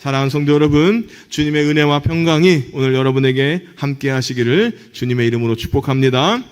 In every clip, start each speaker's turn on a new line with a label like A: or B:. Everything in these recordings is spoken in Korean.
A: 사랑하는 성도 여러분, 주님의 은혜와 평강이 오늘 여러분에게 함께 하시기를 주님의 이름으로 축복합니다.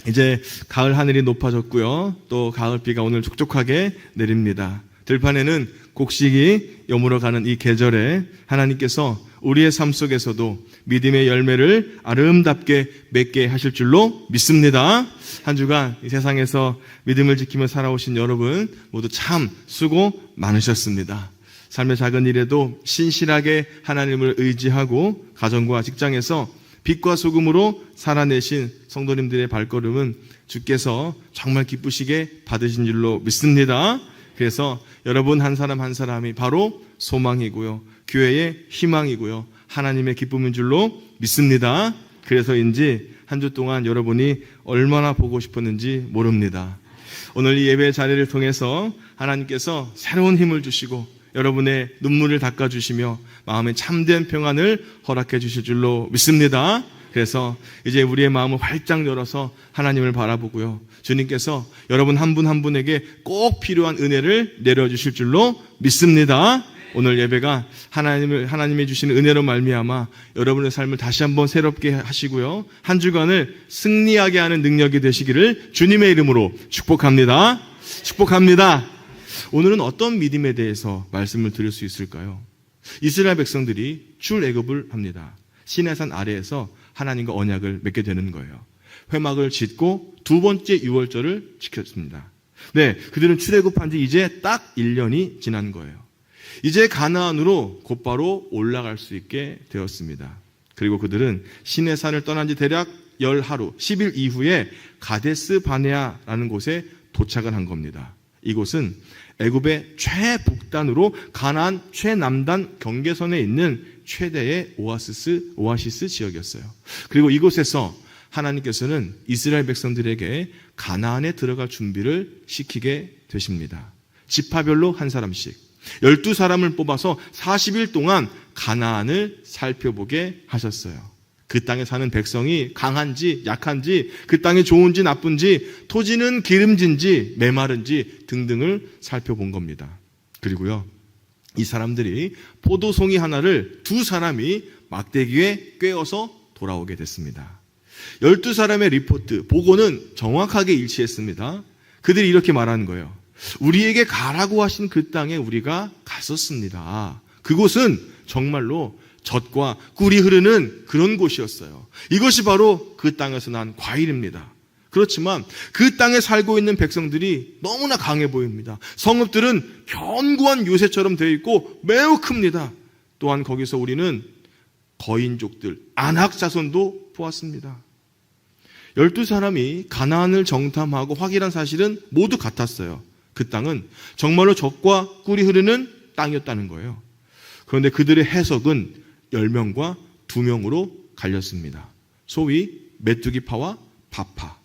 A: 이제 가을 하늘이 높아졌고요. 또 가을비가 오늘 촉촉하게 내립니다. 들판에는 곡식이 여물어 가는 이 계절에 하나님께서 우리의 삶 속에서도 믿음의 열매를 아름답게 맺게 하실 줄로 믿습니다. 한 주간 이 세상에서 믿음을 지키며 살아오신 여러분 모두 참 수고 많으셨습니다. 삶의 작은 일에도 신실하게 하나님을 의지하고 가정과 직장에서 빛과 소금으로 살아내신 성도님들의 발걸음은 주께서 정말 기쁘시게 받으신 줄로 믿습니다. 그래서 여러분 한 사람 한 사람이 바로 소망이고요, 교회의 희망이고요, 하나님의 기쁨인 줄로 믿습니다. 그래서인지 한 주 동안 여러분이 얼마나 보고 싶었는지 모릅니다. 오늘 이 예배 자리를 통해서 하나님께서 새로운 힘을 주시고 여러분의 눈물을 닦아주시며 마음에 참된 평안을 허락해 주실 줄로 믿습니다. 그래서 이제 우리의 마음을 활짝 열어서 하나님을 바라보고요, 주님께서 여러분 한 분 한 분에게 꼭 필요한 은혜를 내려주실 줄로 믿습니다. 오늘 예배가 하나님이 주시는 은혜로 말미암아 여러분의 삶을 다시 한번 새롭게 하시고요, 한 주간을 승리하게 하는 능력이 되시기를 주님의 이름으로 축복합니다. 축복합니다. 오늘은 어떤 믿음에 대해서 말씀을 드릴 수 있을까요? 이스라엘 백성들이 출애굽을 합니다. 시내산 아래에서 하나님과 언약을 맺게 되는 거예요. 회막을 짓고 두 번째 유월절을 지켰습니다. 네, 그들은 출애굽한 지 이제 딱 1년이 지난 거예요. 이제 가나안으로 곧바로 올라갈 수 있게 되었습니다. 그리고 그들은 시내산을 떠난 지 대략 10하루, 10일 이후에 가데스 바네아라는 곳에 도착을 한 겁니다. 이곳은 애굽의 최북단으로 가나안 최남단 경계선에 있는 최대의 오아시스 지역이었어요. 그리고 이곳에서 하나님께서는 이스라엘 백성들에게 가나안에 들어갈 준비를 시키게 되십니다. 지파별로 한 사람씩 12사람을 뽑아서 40일 동안 가나안을 살펴보게 하셨어요. 그 땅에 사는 백성이 강한지 약한지, 그 땅이 좋은지 나쁜지, 토지는 기름진지 메마른지 등등을 살펴본 겁니다. 그리고요, 이 사람들이 포도송이 하나를 두 사람이 막대기에 꿰어서 돌아오게 됐습니다. 12사람의 리포트, 보고는 정확하게 일치했습니다. 그들이 이렇게 말하는 거예요. 우리에게 가라고 하신 그 땅에 우리가 갔었습니다. 그곳은 정말로 젖과 꿀이 흐르는 그런 곳이었어요. 이것이 바로 그 땅에서 난 과일입니다. 그렇지만 그 땅에 살고 있는 백성들이 너무나 강해 보입니다. 성읍들은 견고한 요새처럼 되어 있고 매우 큽니다. 또한 거기서 우리는 거인족들, 안악 자손도 보았습니다. 12사람이 가나안을 정탐하고 확인한 사실은 모두 같았어요. 그 땅은 정말로 젖과 꿀이 흐르는 땅이었다는 거예요. 그런데 그들의 해석은 10명과 2명으로 갈렸습니다. 소위 메뚜기파와 바파.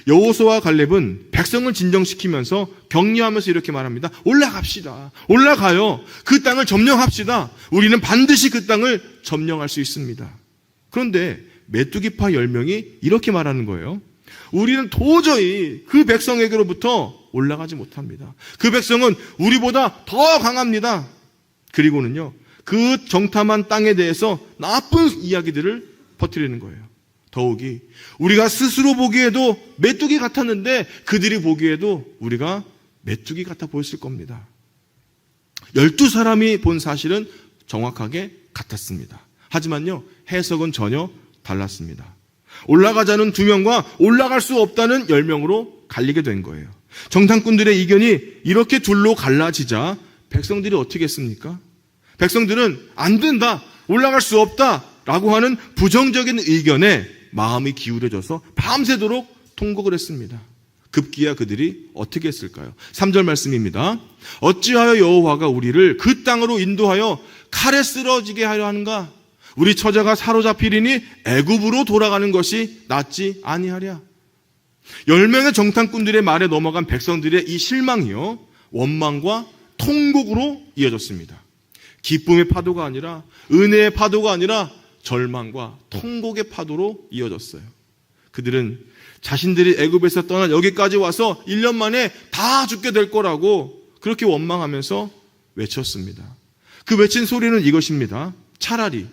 A: 여호수아와 갈렙은 백성을 진정시키면서 격려하면서 이렇게 말합니다. 올라갑시다. 올라가요. 그 땅을 점령합시다. 우리는 반드시 그 땅을 점령할 수 있습니다. 그런데 메뚜기파 10명이 이렇게 말하는 거예요. 우리는 도저히 그 백성에게로부터 올라가지 못합니다. 그 백성은 우리보다 더 강합니다. 그리고는요, 그 정탐한 땅에 대해서 나쁜 이야기들을 퍼뜨리는 거예요. 더욱이 우리가 스스로 보기에도 메뚜기 같았는데 그들이 보기에도 우리가 메뚜기 같아 보였을 겁니다. 12사람이 본 사실은 정확하게 같았습니다. 하지만요, 해석은 전혀 달랐습니다. 올라가자는 2명과 올라갈 수 없다는 10명으로 갈리게 된 거예요. 정탐꾼들의 의견이 이렇게 둘로 갈라지자 백성들이 어떻게 했습니까? 백성들은 안 된다, 올라갈 수 없다 라고 하는 부정적인 의견에 마음이 기울어져서 밤새도록 통곡을 했습니다. 급기야 그들이 어떻게 했을까요? 3절 말씀입니다. 어찌하여 여호와가 우리를 그 땅으로 인도하여 칼에 쓰러지게 하려 하는가? 우리 처자가 사로잡히리니 애굽으로 돌아가는 것이 낫지 아니하랴. 10명의 정탐꾼들의 말에 넘어간 백성들의 이 실망이요, 원망과 통곡으로 이어졌습니다. 기쁨의 파도가 아니라, 은혜의 파도가 아니라 절망과 통곡의 파도로 이어졌어요. 그들은 자신들이 애굽에서 떠나 여기까지 와서 1년 만에 다 죽게 될 거라고 그렇게 원망하면서 외쳤습니다. 그 외친 소리는 이것입니다. 차라리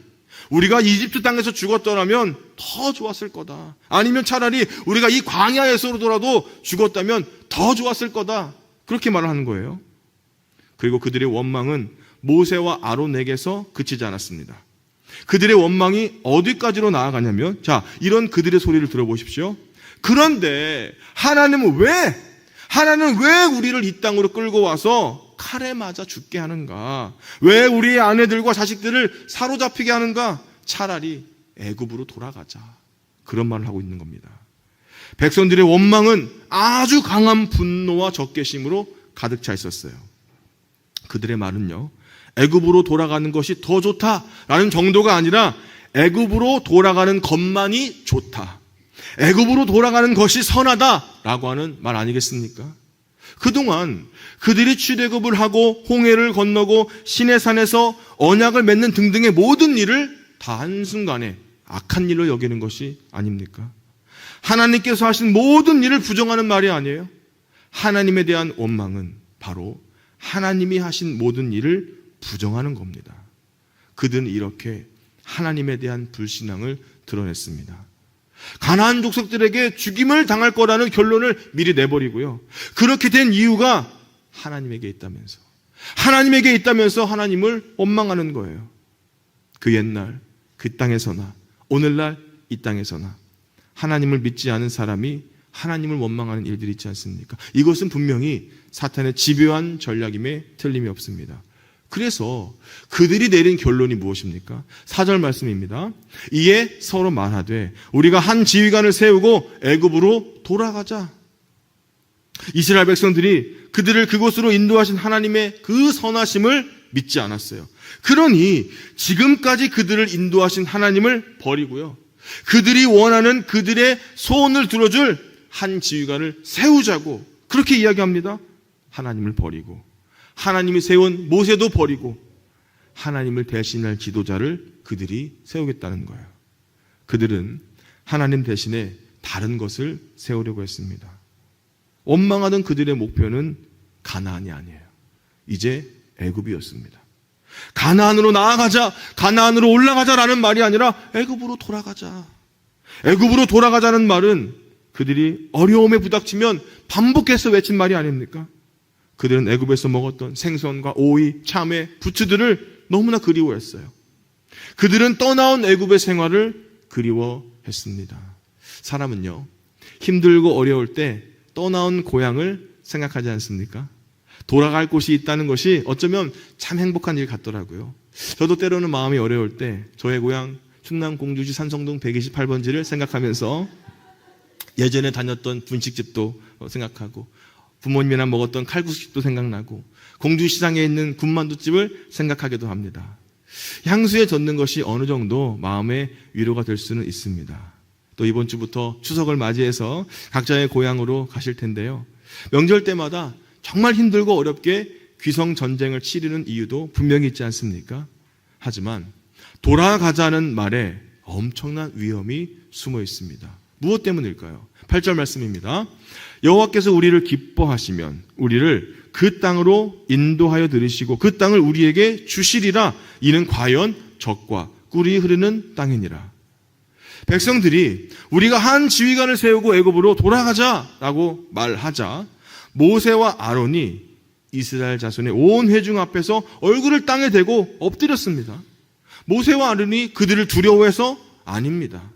A: 우리가 이집트 땅에서 죽었더라면 더 좋았을 거다. 아니면 차라리 우리가 이 광야에서라도 죽었다면 더 좋았을 거다. 그렇게 말을 하는 거예요. 그리고 그들의 원망은 모세와 아론에게서 그치지 않았습니다. 그들의 원망이 어디까지로 나아가냐면, 자, 이런 그들의 소리를 들어보십시오. 그런데 하나님은 왜 우리를 이 땅으로 끌고 와서 칼에 맞아 죽게 하는가? 왜 우리의 아내들과 자식들을 사로잡히게 하는가? 차라리 애굽으로 돌아가자. 그런 말을 하고 있는 겁니다. 백성들의 원망은 아주 강한 분노와 적개심으로 가득 차 있었어요. 그들의 말은요, 애굽으로 돌아가는 것이 더 좋다라는 정도가 아니라 애굽으로 돌아가는 것만이 좋다, 애굽으로 돌아가는 것이 선하다라고 하는 말 아니겠습니까? 그동안 그들이 출애굽을 하고 홍해를 건너고 시내산에서 언약을 맺는 등등의 모든 일을 다 한순간에 악한 일로 여기는 것이 아닙니까? 하나님께서 하신 모든 일을 부정하는 말이 아니에요. 하나님에 대한 원망은 바로 하나님이 하신 모든 일을 부정하는 겁니다. 그들은 이렇게 하나님에 대한 불신앙을 드러냈습니다. 가나안 족속들에게 죽임을 당할 거라는 결론을 미리 내버리고요. 그렇게 된 이유가 하나님에게 있다면서, 하나님에게 있다면서 하나님을 원망하는 거예요. 그 옛날 그 땅에서나 오늘날 이 땅에서나 하나님을 믿지 않은 사람이 하나님을 원망하는 일들이 있지 않습니까? 이것은 분명히 사탄의 집요한 전략임에 틀림이 없습니다. 그래서 그들이 내린 결론이 무엇입니까? 4절 말씀입니다. 이에 서로 말하되 우리가 한 지휘관을 세우고 애굽으로 돌아가자. 이스라엘 백성들이 그들을 그곳으로 인도하신 하나님의 그 선하심을 믿지 않았어요. 그러니 지금까지 그들을 인도하신 하나님을 버리고요, 그들이 원하는 그들의 소원을 들어줄 한 지휘관을 세우자고 그렇게 이야기합니다. 하나님을 버리고, 하나님이 세운 모세도 버리고 하나님을 대신할 지도자를 그들이 세우겠다는 거예요. 그들은 하나님 대신에 다른 것을 세우려고 했습니다. 원망하던 그들의 목표는 가나안이 아니에요. 이제 애굽이었습니다. 가나안으로 나아가자, 가나안으로 올라가자라는 말이 아니라 애굽으로 돌아가자. 애굽으로 돌아가자는 말은 그들이 어려움에 부닥치면 반복해서 외친 말이 아닙니까? 그들은 애굽에서 먹었던 생선과 오이, 참외, 부추들을 너무나 그리워했어요. 그들은 떠나온 애굽의 생활을 그리워했습니다. 사람은요, 힘들고 어려울 때 떠나온 고향을 생각하지 않습니까? 돌아갈 곳이 있다는 것이 어쩌면 참 행복한 일 같더라고요. 저도 때로는 마음이 어려울 때 저의 고향 충남 공주시 산성동 128번지를 생각하면서 예전에 다녔던 분식집도 생각하고 부모님이랑 먹었던 칼국수집도 생각나고 공주시장에 있는 군만두집을 생각하기도 합니다. 향수에 젖는 것이 어느 정도 마음의 위로가 될 수는 있습니다. 또 이번 주부터 추석을 맞이해서 각자의 고향으로 가실 텐데요. 명절 때마다 정말 힘들고 어렵게 귀성 전쟁을 치르는 이유도 분명히 있지 않습니까? 하지만 돌아가자는 말에 엄청난 위험이 숨어 있습니다. 무엇 때문일까요? 8절 말씀입니다. 여호와께서 우리를 기뻐하시면 우리를 그 땅으로 인도하여 들이시고 그 땅을 우리에게 주시리라. 이는 과연 젖과 꿀이 흐르는 땅이니라. 백성들이 우리가 한 지휘관을 세우고 애굽으로 돌아가자라고 말하자 모세와 아론이 이스라엘 자손의 온 회중 앞에서 얼굴을 땅에 대고 엎드렸습니다. 모세와 아론이 그들을 두려워해서 아닙니다.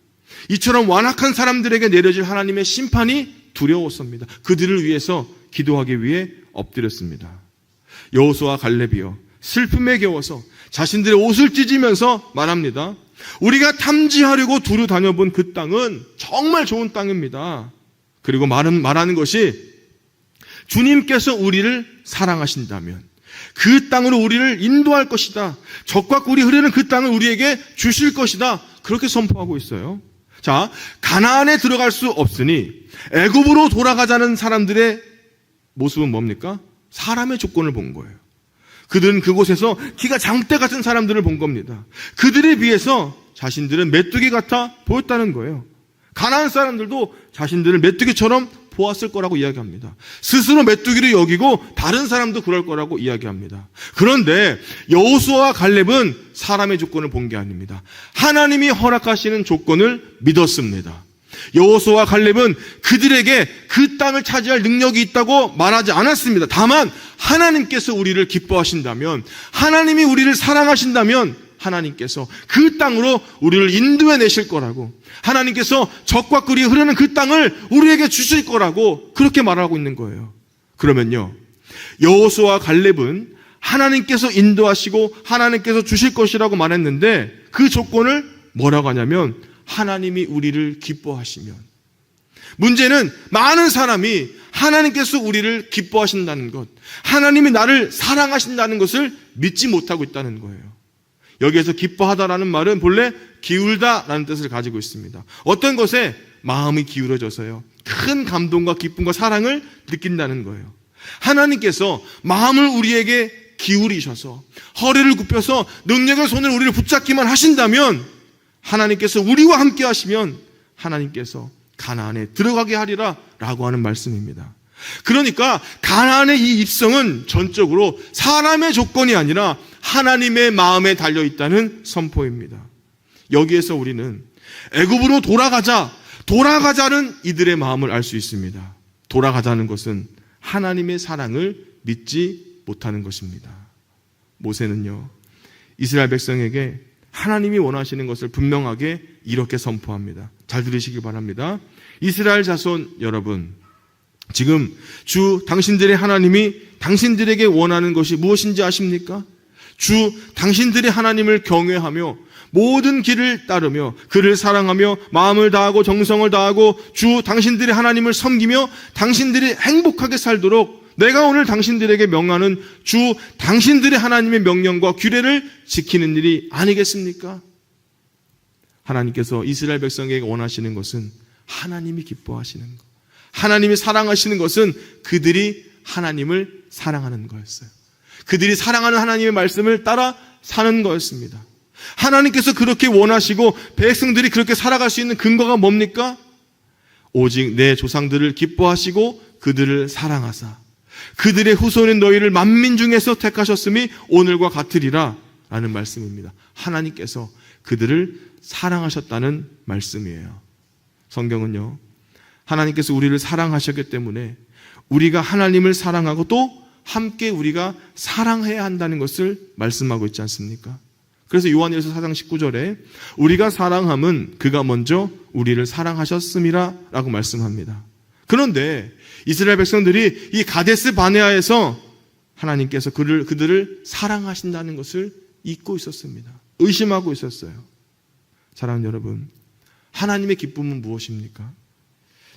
A: 이처럼 완악한 사람들에게 내려질 하나님의 심판이 두려웠습니다. 그들을 위해서 기도하기 위해 엎드렸습니다. 여호수아 갈렙이여 슬픔에 겨워서 자신들의 옷을 찢으면서 말합니다. 우리가 탐지하려고 두루 다녀본 그 땅은 정말 좋은 땅입니다. 그리고 말하는 것이 주님께서 우리를 사랑하신다면 그 땅으로 우리를 인도할 것이다. 젖과 꿀이 흐르는 그 땅을 우리에게 주실 것이다. 그렇게 선포하고 있어요. 자, 가나안에 들어갈 수 없으니 애굽으로 돌아가자는 사람들의 모습은 뭡니까? 사람의 조건을 본 거예요. 그들은 그곳에서 키가 장대 같은 사람들을 본 겁니다. 그들에 비해서 자신들은 메뚜기 같아 보였다는 거예요. 가나안 사람들도 자신들을 메뚜기처럼 보았을 거라고 이야기합니다. 스스로 메뚜기를 여기고 다른 사람도 그럴 거라고 이야기합니다. 그런데 여호수아와 갈렙은 사람의 조건을 본 게 아닙니다. 하나님이 허락하시는 조건을 믿었습니다. 여호수아와 갈렙은 그들에게 그 땅을 차지할 능력이 있다고 말하지 않았습니다. 다만 하나님께서 우리를 기뻐하신다면, 하나님이 우리를 사랑하신다면 하나님께서 그 땅으로 우리를 인도해 내실 거라고, 하나님께서 적과 꿀이 흐르는 그 땅을 우리에게 주실 거라고 그렇게 말하고 있는 거예요. 그러면요, 여호수아와 갈렙은 하나님께서 인도하시고 하나님께서 주실 것이라고 말했는데 그 조건을 뭐라고 하냐면 하나님이 우리를 기뻐하시면. 문제는 많은 사람이 하나님께서 우리를 기뻐하신다는 것, 하나님이 나를 사랑하신다는 것을 믿지 못하고 있다는 거예요. 여기에서 기뻐하다라는 말은 본래 기울다라는 뜻을 가지고 있습니다. 어떤 것에 마음이 기울어져서요, 큰 감동과 기쁨과 사랑을 느낀다는 거예요. 하나님께서 마음을 우리에게 기울이셔서 허리를 굽혀서 능력의 손을 우리를 붙잡기만 하신다면, 하나님께서 우리와 함께 하시면 하나님께서 가나안에 들어가게 하리라 라고 하는 말씀입니다. 그러니까 가나안의 이 입성은 전적으로 사람의 조건이 아니라 하나님의 마음에 달려있다는 선포입니다. 여기에서 우리는 애굽으로 돌아가자는 이들의 마음을 알 수 있습니다. 돌아가자는 것은 하나님의 사랑을 믿지 못하는 것입니다. 모세는요, 이스라엘 백성에게 하나님이 원하시는 것을 분명하게 이렇게 선포합니다. 잘 들으시기 바랍니다. 이스라엘 자손 여러분, 지금 주 당신들의 하나님이 당신들에게 원하는 것이 무엇인지 아십니까? 주 당신들의 하나님을 경외하며 모든 길을 따르며 그를 사랑하며 마음을 다하고 정성을 다하고 주 당신들의 하나님을 섬기며 당신들이 행복하게 살도록 내가 오늘 당신들에게 명하는 주 당신들의 하나님의 명령과 규례를 지키는 일이 아니겠습니까? 하나님께서 이스라엘 백성에게 원하시는 것은 하나님이 기뻐하시는 것, 하나님이 사랑하시는 것은 그들이 하나님을 사랑하는 거였어요. 그들이 사랑하는 하나님의 말씀을 따라 사는 거였습니다. 하나님께서 그렇게 원하시고 백성들이 그렇게 살아갈 수 있는 근거가 뭡니까? 오직 내 조상들을 기뻐하시고 그들을 사랑하사 그들의 후손인 너희를 만민 중에서 택하셨음이 오늘과 같으리라 라는 말씀입니다. 하나님께서 그들을 사랑하셨다는 말씀이에요. 성경은요, 하나님께서 우리를 사랑하셨기 때문에 우리가 하나님을 사랑하고 또 함께 우리가 사랑해야 한다는 것을 말씀하고 있지 않습니까? 그래서 요한일서 4장 19절에 우리가 사랑함은 그가 먼저 우리를 사랑하셨음이라 라고 말씀합니다. 그런데 이스라엘 백성들이 이 가데스 바네아에서 하나님께서 그들을 사랑하신다는 것을 잊고 있었습니다. 의심하고 있었어요. 사랑하는 여러분, 하나님의 기쁨은 무엇입니까?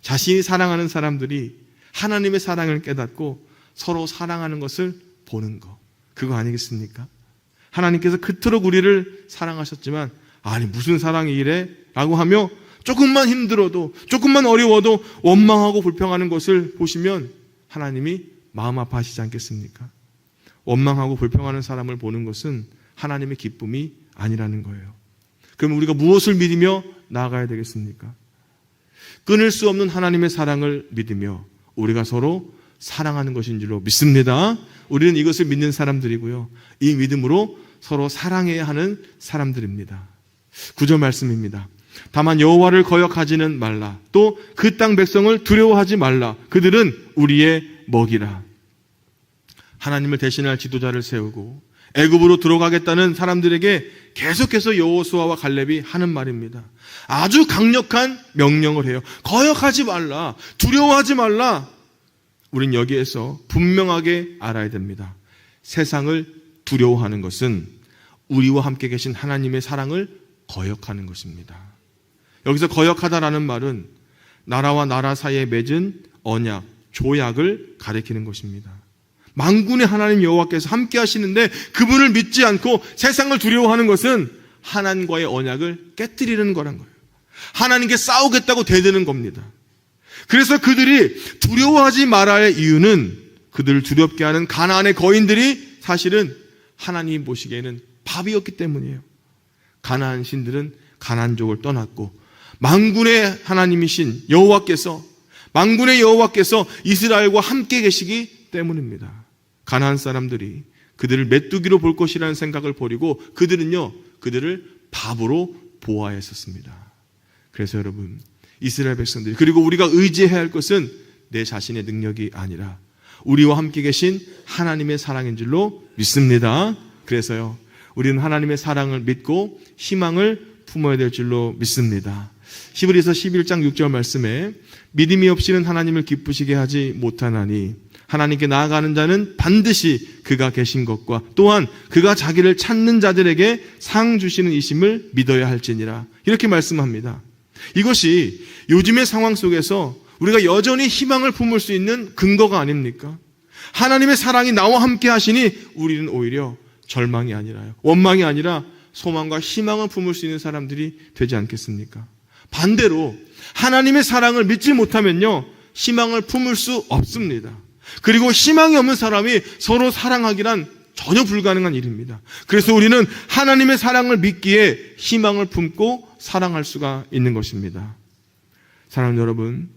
A: 자신이 사랑하는 사람들이 하나님의 사랑을 깨닫고 서로 사랑하는 것을 보는 것, 그거 아니겠습니까? 하나님께서 그토록 우리를 사랑하셨지만 아니 무슨 사랑이 이래? 라고 하며 조금만 힘들어도 조금만 어려워도 원망하고 불평하는 것을 보시면 하나님이 마음 아파하시지 않겠습니까? 원망하고 불평하는 사람을 보는 것은 하나님의 기쁨이 아니라는 거예요. 그럼 우리가 무엇을 믿으며 나아가야 되겠습니까? 끊을 수 없는 하나님의 사랑을 믿으며 우리가 서로 사랑하는 것인 줄로 믿습니다. 우리는 이것을 믿는 사람들이고요, 이 믿음으로 서로 사랑해야 하는 사람들입니다. 9절 말씀입니다. 다만 여호와를 거역하지는 말라. 또 그 땅 백성을 두려워하지 말라. 그들은 우리의 먹이라. 하나님을 대신할 지도자를 세우고 애굽으로 들어가겠다는 사람들에게 계속해서 여호수아와 갈렙이 하는 말입니다. 아주 강력한 명령을 해요. 거역하지 말라. 두려워하지 말라. 우린 여기에서 분명하게 알아야 됩니다. 세상을 두려워하는 것은 우리와 함께 계신 하나님의 사랑을 거역하는 것입니다. 여기서 거역하다라는 말은 나라와 나라 사이에 맺은 언약, 조약을 가리키는 것입니다. 만군의 하나님 여호와께서 함께 하시는데 그분을 믿지 않고 세상을 두려워하는 것은 하나님과의 언약을 깨뜨리는 거란 거예요. 하나님께 싸우겠다고 대드는 겁니다. 그래서 그들이 두려워하지 말아야 할 이유는 그들을 두렵게 하는 가나안의 거인들이 사실은 하나님이 보시기에는 밥이었기 때문이에요. 가나안 신들은 가나안족을 떠났고 만군의 하나님이신 여호와께서 만군의 여호와께서 이스라엘과 함께 계시기 때문입니다. 가나안 사람들이 그들을 메뚜기로 볼 것이라는 생각을 버리고 그들을 바보로 보아했었습니다. 그래서 여러분, 이스라엘 백성들이, 그리고 우리가 의지해야 할 것은 내 자신의 능력이 아니라 우리와 함께 계신 하나님의 사랑인 줄로 믿습니다. 그래서요, 우리는 하나님의 사랑을 믿고 희망을 품어야 될 줄로 믿습니다. 히브리서 11장 6절 말씀에 믿음이 없이는 하나님을 기쁘시게 하지 못하나니 하나님께 나아가는 자는 반드시 그가 계신 것과 또한 그가 자기를 찾는 자들에게 상 주시는 이심을 믿어야 할지니라. 이렇게 말씀합니다. 이것이 요즘의 상황 속에서 우리가 여전히 희망을 품을 수 있는 근거가 아닙니까? 하나님의 사랑이 나와 함께 하시니 우리는 오히려 절망이 아니라요, 원망이 아니라 소망과 희망을 품을 수 있는 사람들이 되지 않겠습니까? 반대로 하나님의 사랑을 믿지 못하면요, 희망을 품을 수 없습니다. 그리고 희망이 없는 사람이 서로 사랑하기란 전혀 불가능한 일입니다. 그래서 우리는 하나님의 사랑을 믿기에 희망을 품고 사랑할 수가 있는 것입니다. 사랑하는 여러분,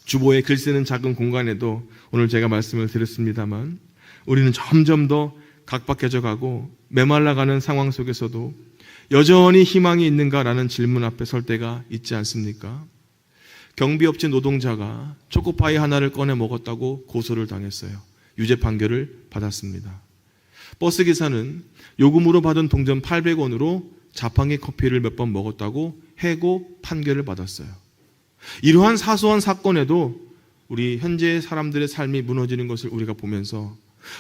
A: 주보에 글 쓰는 작은 공간에도 오늘 제가 말씀을 드렸습니다만 우리는 점점 더 각박해져 가고 메말라가는 상황 속에서도 여전히 희망이 있는가라는 질문 앞에 설 때가 있지 않습니까? 경비업체 노동자가 초코파이 하나를 꺼내 먹었다고 고소를 당했어요. 유죄 판결을 받았습니다. 버스기사는 요금으로 받은 동전 800원으로 자판기 커피를 몇 번 먹었다고 해고 판결을 받았어요. 이러한 사소한 사건에도 우리 현재의 사람들의 삶이 무너지는 것을 우리가 보면서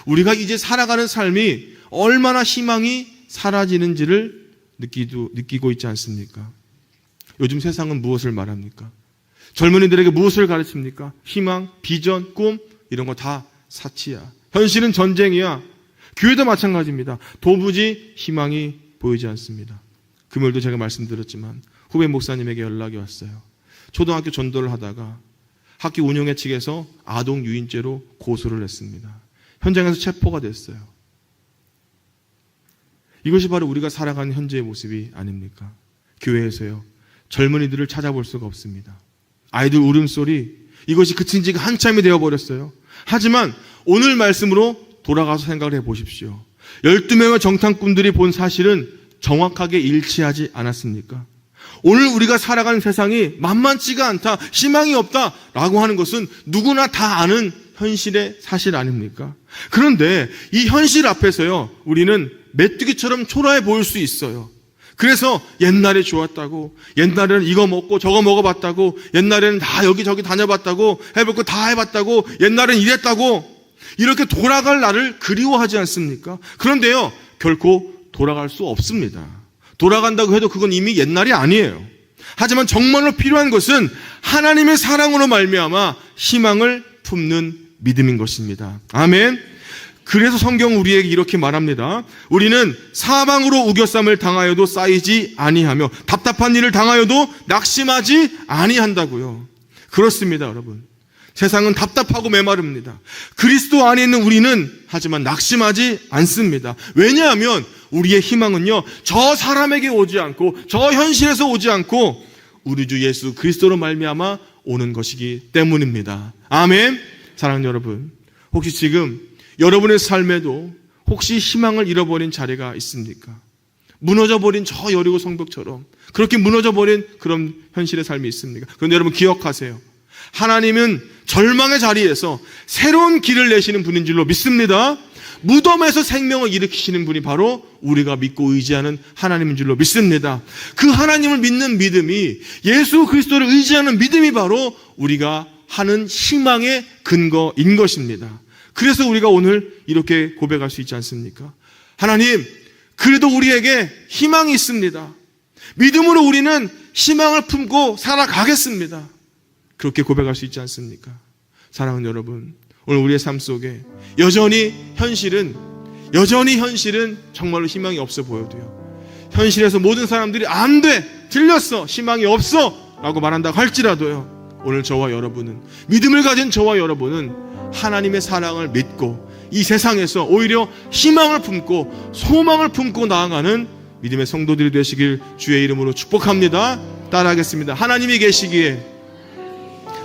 A: 우리가 이제 살아가는 삶이 얼마나 희망이 사라지는지를 느끼고 있지 않습니까? 요즘 세상은 무엇을 말합니까? 젊은이들에게 무엇을 가르칩니까? 희망, 비전, 꿈, 이런 거 다 사치야. 현실은 전쟁이야. 교회도 마찬가지입니다. 도무지 희망이 보이지 않습니다. 금요일도 제가 말씀드렸지만 후배 목사님에게 연락이 왔어요. 초등학교 전도를 하다가 학교 운영회 측에서 아동 유인죄로 고소를 했습니다. 현장에서 체포가 됐어요. 이것이 바로 우리가 살아가는 현재의 모습이 아닙니까? 교회에서요, 젊은이들을 찾아볼 수가 없습니다. 아이들 울음소리, 이것이 그친 지가 한참이 되어버렸어요. 하지만 오늘 말씀으로 돌아가서 생각을 해보십시오. 12명의 정탐꾼들이 본 사실은 정확하게 일치하지 않았습니까? 오늘 우리가 살아가는 세상이 만만치가 않다, 희망이 없다라고 하는 것은 누구나 다 아는 현실의 사실 아닙니까? 그런데 이 현실 앞에서요, 우리는 메뚜기처럼 초라해 보일 수 있어요. 그래서 옛날에 좋았다고, 옛날에는 이거 먹고 저거 먹어봤다고, 옛날에는 다 여기저기 다녀봤다고, 해볼 거 다 해봤다고, 옛날엔 이랬다고, 이렇게 돌아갈 날을 그리워하지 않습니까? 그런데요, 결코 돌아갈 수 없습니다. 돌아간다고 해도 그건 이미 옛날이 아니에요. 하지만 정말로 필요한 것은 하나님의 사랑으로 말미암아 희망을 품는 믿음인 것입니다. 아멘. 그래서 성경은 우리에게 이렇게 말합니다. 우리는 사방으로 우겨쌈을 당하여도 쌓이지 아니하며 답답한 일을 당하여도 낙심하지 아니한다고요. 그렇습니다, 여러분. 세상은 답답하고 메마릅니다. 그리스도 안에 있는 우리는 하지만 낙심하지 않습니다. 왜냐하면 우리의 희망은요, 저 사람에게 오지 않고 저 현실에서 오지 않고 우리 주 예수 그리스도로 말미암아 오는 것이기 때문입니다. 아멘. 사랑하는 여러분, 혹시 지금 여러분의 삶에도 혹시 희망을 잃어버린 자리가 있습니까? 무너져버린 저 여리고 성벽처럼 그렇게 무너져버린 그런 현실의 삶이 있습니까? 그런데 여러분 기억하세요. 하나님은 절망의 자리에서 새로운 길을 내시는 분인 줄로 믿습니다. 무덤에서 생명을 일으키시는 분이 바로 우리가 믿고 의지하는 하나님인 줄로 믿습니다. 그 하나님을 믿는 믿음이, 예수 그리스도를 의지하는 믿음이 바로 우리가 하는 희망의 근거인 것입니다. 그래서 우리가 오늘 이렇게 고백할 수 있지 않습니까? 하나님, 그래도 우리에게 희망이 있습니다. 믿음으로 우리는 희망을 품고 살아가겠습니다. 그렇게 고백할 수 있지 않습니까? 사랑하는 여러분, 오늘 우리의 삶 속에 여전히 현실은 정말로 희망이 없어 보여도요, 현실에서 모든 사람들이 안 돼, 틀렸어, 희망이 없어 라고 말한다고 할지라도요, 오늘 저와 여러분은, 믿음을 가진 저와 여러분은 하나님의 사랑을 믿고 이 세상에서 오히려 희망을 품고 소망을 품고 나아가는 믿음의 성도들이 되시길 주의 이름으로 축복합니다. 따라하겠습니다. 하나님이 계시기에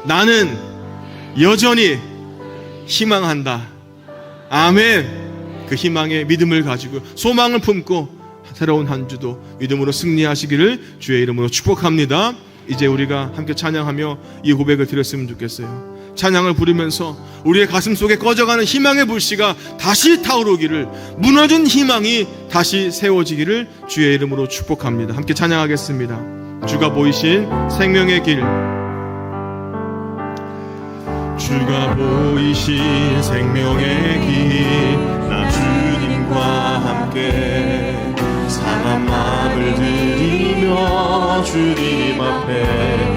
A: 나는 여전히 희망한다. 아멘. 그 희망의 믿음을 가지고 소망을 품고 새로운 한 주도 믿음으로 승리하시기를 주의 이름으로 축복합니다. 이제 우리가 함께 찬양하며 이 고백을 드렸으면 좋겠어요. 찬양을 부르면서 우리의 가슴 속에 꺼져가는 희망의 불씨가 다시 타오르기를, 무너진 희망이 다시 세워지기를 주의 이름으로 축복합니다. 함께 찬양하겠습니다. 주가 보이신 생명의 길, 주가 보이신 생명의 길, 나 주님과 함께 상한 마음을 드리며 주님 앞에